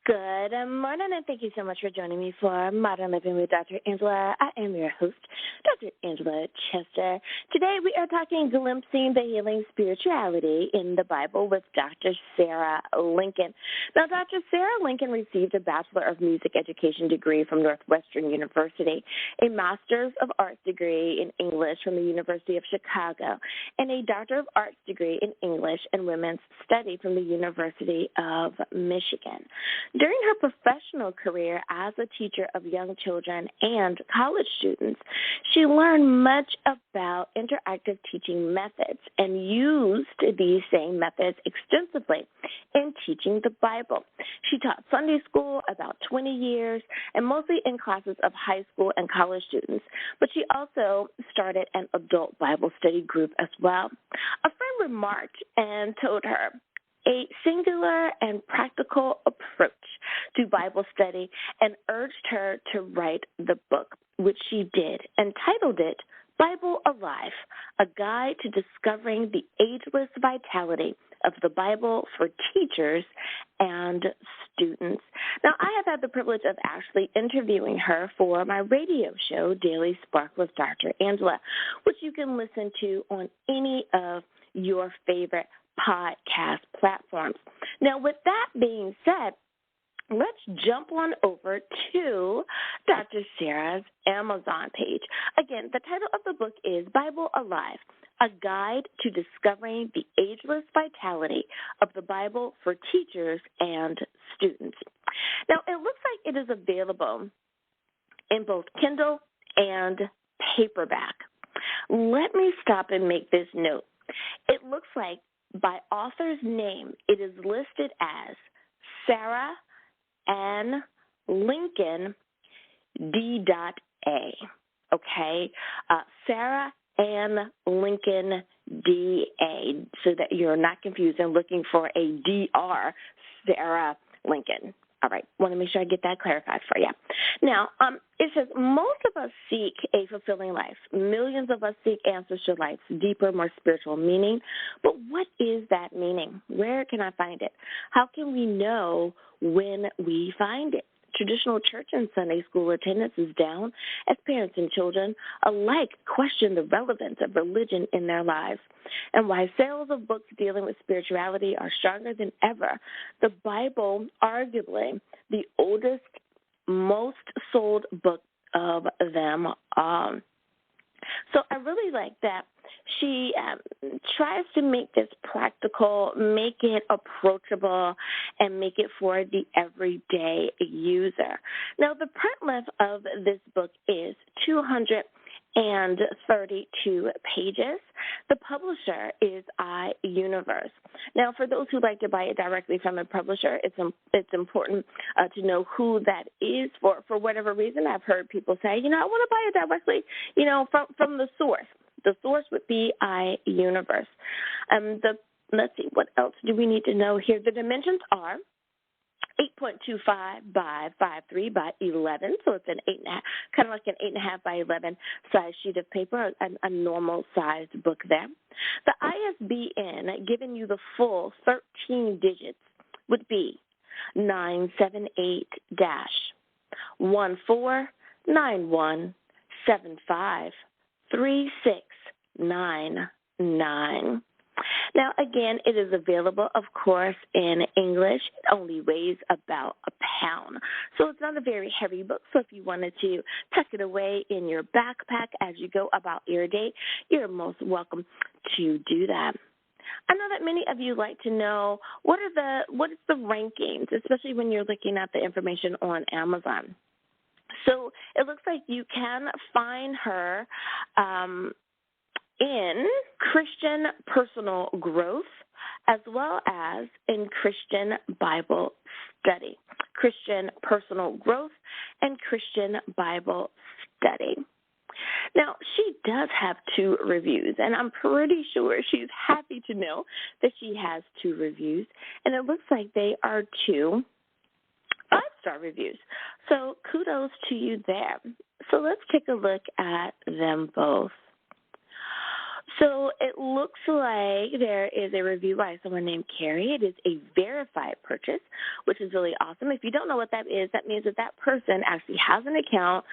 Good morning, and thank you so much for joining me for Modern Living with Dr. Angela. I am your host, Dr. Angela Chester. Today we are talking Glimpsing the Healing Spirituality in the Bible with Dr. Sara Lincoln. Now, Dr. Sara Lincoln received a Bachelor of Music Education degree from Northwestern University, a Master's of Arts degree in English from the University of Chicago, and a Doctor of Arts degree in English and Women's Study from the University of Michigan. During her professional career as a teacher of young children and college students, she learned much about interactive teaching methods and used these same methods extensively in teaching the Bible. She taught Sunday school about 20 years and mostly in classes of high school and college students, but she also started an adult Bible study group as well. A friend remarked and told her, a singular and practical approach to Bible study and urged her to write the book, which she did, and titled it BibleAlive, a guide to discovering the ageless vitality of the Bible for teachers and students. Now, I have had the privilege of actually interviewing her for my radio show, Daily Spark with Dr. Angela, which you can listen to on any of your favorite podcast platforms. Now, with that being said, let's jump on over to Dr. Sara's Amazon page. Again, the title of the book is BibleAlive, a guide to discovering the ageless vitality of the Bible for teachers and students. Now, it looks like it is available in both Kindle and paperback. Let me stop and make this note. It looks like by author's name, it is listed as Sara Ann Lincoln D.A. Okay? Sara Ann Lincoln D.A. so that you're not confused and looking for a D.R. Sara Lincoln. All right, want to make sure I get that clarified for you. Now, it says, most of us seek a fulfilling life. Millions of us seek answers to life's deeper, more spiritual meaning. But what is that meaning? Where can I find it? How can we know when we find it? Traditional church and Sunday school attendance is down as parents and children alike question the relevance of religion in their lives. And while sales of books dealing with spirituality are stronger than ever, the Bible, arguably the oldest, most sold book of them all. So I really like that she tries to make this practical, make it approachable, and make it for the everyday user. Now, the print length of this book is 232 pages. The publisher is iUniverse. Now, for those who like to buy it directly from a publisher, it's important to know who that is. For whatever reason, I've heard people say, I want to buy it directly, from the source. The source would be iUniverse. Let's see, what else do we need to know here? The dimensions are 8.25 by 5.3 by 11, so it's kind of like an 8.5 by 11 size sheet of paper, a normal sized book there. The ISBN, giving you the full 13 digits, would be 978-1491753699. Now, again, it is available, of course, in English. It only weighs about a pound. So it's not a very heavy book. So if you wanted to tuck it away in your backpack as you go about your day, you're most welcome to do that. I know that many of you like to know what is the rankings, especially when you're looking at the information on Amazon. So it looks like you can find her in Christian personal growth as well as in Christian Bible study. Christian personal growth and Christian Bible study. Now, she does have 2 reviews, and I'm pretty sure she's happy to know that she has 2 reviews, and it looks like they are 2 5-star reviews. So kudos to you there. So let's take a look at them both. So it looks like there is a review by someone named Carrie. It is a verified purchase, which is really awesome. If you don't know what that is, that means that that person actually has an account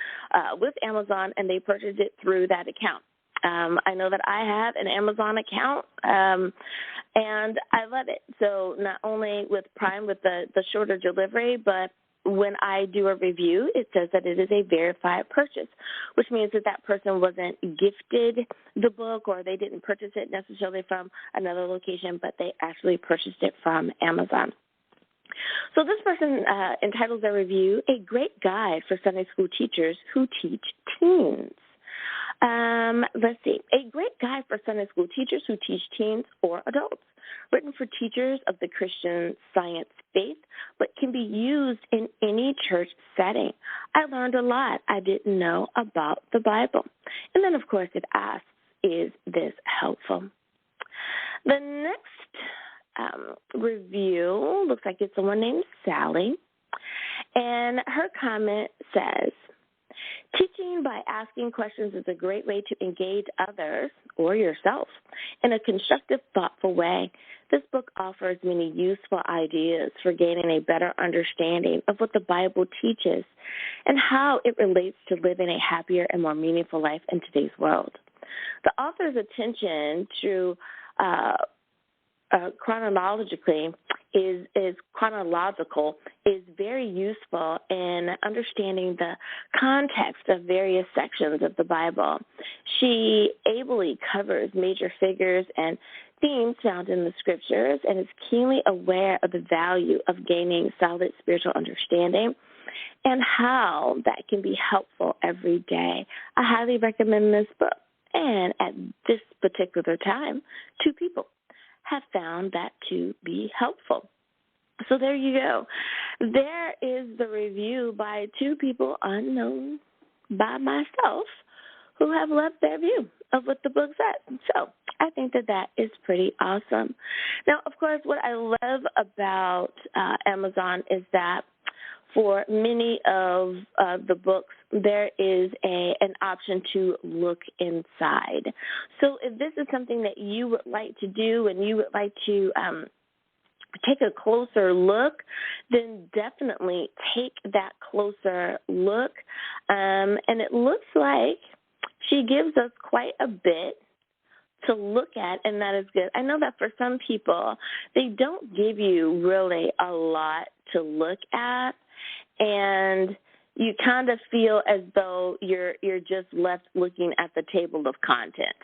with Amazon, and they purchased it through that account. I know that I have an Amazon account, and I love it. So not only with Prime, with the shorter delivery, but when I do a review, it says that it is a verified purchase, which means that that person wasn't gifted the book, or they didn't purchase it necessarily from another location, but they actually purchased it from Amazon. So this person entitles their review, "A Great Guide for Sunday School Teachers Who Teach Teens." Let's see. A great guide for Sunday school teachers who teach teens or adults, written for teachers of the Christian Science faith, but can be used in any church setting. I learned a lot I didn't know about the Bible. And then, of course, it asks, is this helpful? The next review looks like it's someone named Sally, and her comment says, "Teaching by asking questions is a great way to engage others or yourself in a constructive, thoughtful way. This book offers many useful ideas for gaining a better understanding of what the Bible teaches and how it relates to living a happier and more meaningful life in today's world." The author's attention to chronological is very useful in understanding the context of various sections of the Bible. She ably covers major figures and themes found in the scriptures and is keenly aware of the value of gaining solid spiritual understanding and how that can be helpful every day. I highly recommend this book. And at this particular time, 2 people have found that to be helpful. So there you go. There is the review by 2 people unknown by myself who have left their view of what the book said. So I think that that is pretty awesome. Now, of course, what I love about Amazon is that for many of the books, there is an option to look inside. So if this is something that you would like to do and you would like to take a closer look, then definitely take that closer look. And it looks like she gives us quite a bit to look at, and that is good. I know that for some people, they don't give you really a lot to look at, and you kind of feel as though you're just left looking at the table of contents.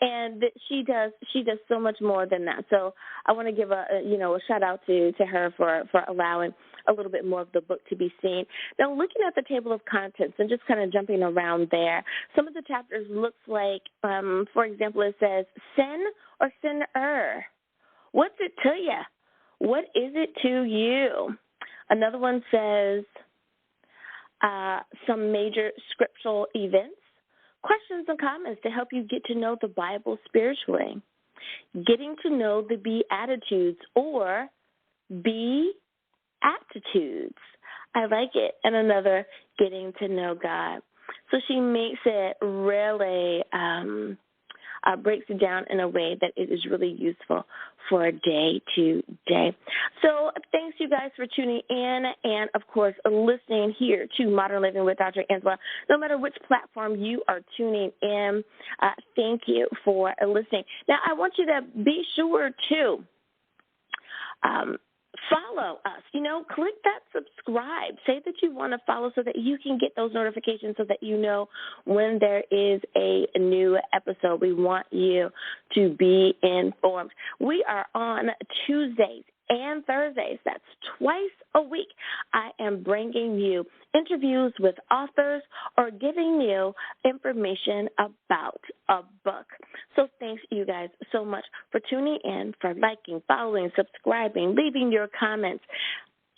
And she does so much more than that. So I want to give a shout out to her for allowing a little bit more of the book to be seen. Now, looking at the table of contents and just kind of jumping around there, some of the chapters looks like, for example, it says sin or sinner. What's it to you? What is it to you? Another one says some major scriptural events, questions and comments to help you get to know the Bible spiritually, getting to know the Beatitudes or Beatitudes. I like it. And another, getting to know God. So she makes it really, breaks it down in a way that it is really useful for day to day. So thanks, you guys, for tuning in and, of course, listening here to Modern Living with Dr. Angela. No matter which platform you are tuning in, thank you for listening. Now, I want you to be sure to follow us. Click that subscribe. Say that you want to follow so that you can get those notifications so that you know when there is a new episode. We want you to be informed. We are on Tuesdays and Thursdays. That's twice a week. I am bringing you interviews with authors or giving you information about a book. So thanks, you guys, so much for tuning in, for liking, following, subscribing, leaving your comments,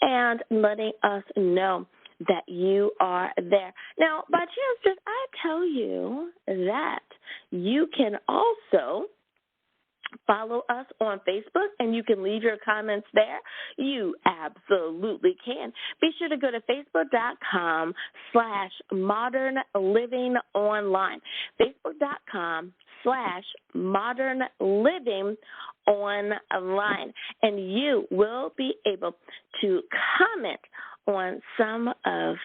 and letting us know that you are there. Now, by chance, did I tell you that you can also follow us on Facebook, and you can leave your comments there? You absolutely can. Be sure to go to facebook.com/modernlivingonline. Facebook.com/modernlivingonline. BibleAlive.com/modernliving online, and you will be able to comment on some of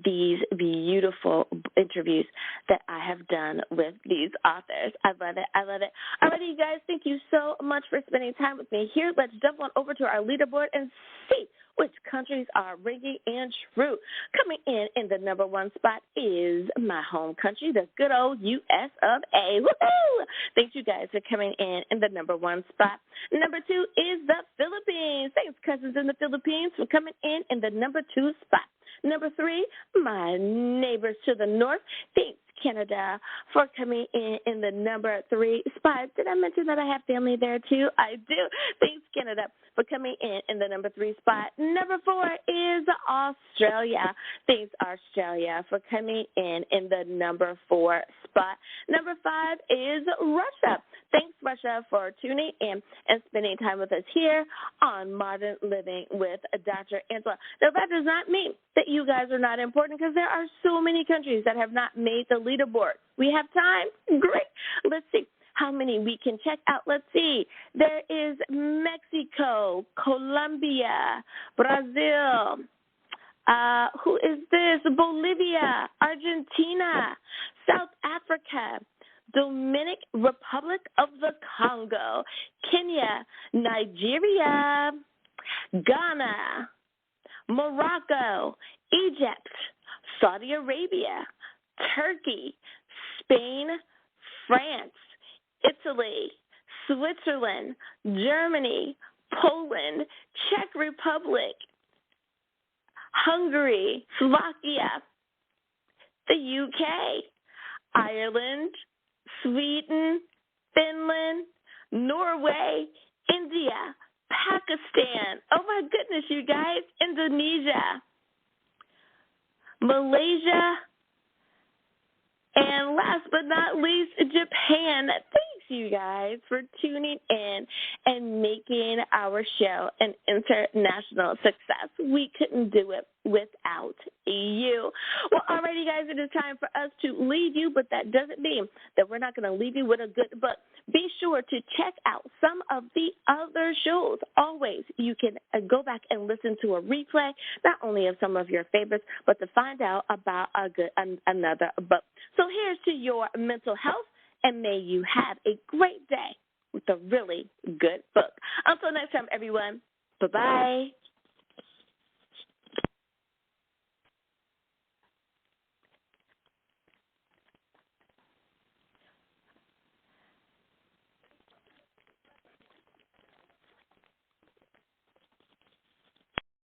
these beautiful interviews that I have done with these authors. I love it. I love it. All right, you guys, thank you so much for spending time with me here. Let's jump on over to our leaderboard and see which countries are ringing and true. Coming in the number one spot is my home country, the good old U.S. of A. Woohoo! Thank you guys for coming in the number one spot. Number two is the Philippines. Thanks, cousins in the Philippines, for coming in the number two spot. Number three, my neighbors to the north. Thanks, Canada, for coming in the number three spot. Did I mention that I have family there, too? I do. Thanks, Canada, for coming in the number three spot. Number four is Australia. Thanks, Australia, for coming in the number four spot. Number five is Russia. Thanks, Russia, for tuning in and spending time with us here on Modern Living with Dr. Angela. Now, that does not mean that you guys are not important, because there are so many countries that have not made the leaderboard. We have time? Great. Let's see how many we can check out. Let's see. There is Mexico, Colombia, Brazil. Who is this? Bolivia, Argentina, South Africa, Dominican Republic of the Congo, Kenya, Nigeria, Ghana, Morocco, Egypt, Saudi Arabia, Turkey, Spain, France, Italy, Switzerland, Germany, Poland, Czech Republic, Hungary, Slovakia, the UK, Ireland, Sweden, Finland, Norway, India, Pakistan. Oh, my goodness, you guys. Indonesia, Malaysia, and last but not least, Japan. Thanks, you guys, for tuning in and making our show an international success. We couldn't do it without you. Well, alrighty, guys, it is time for us to leave you, but that doesn't mean that we're not going to leave you with a good book. Be sure to check out some of the other shows. Always, you can go back and listen to a replay, not only of some of your favorites, but to find out about another book. So here's to your mental health, and may you have a great day with a really good book. Until next time, everyone, bye-bye.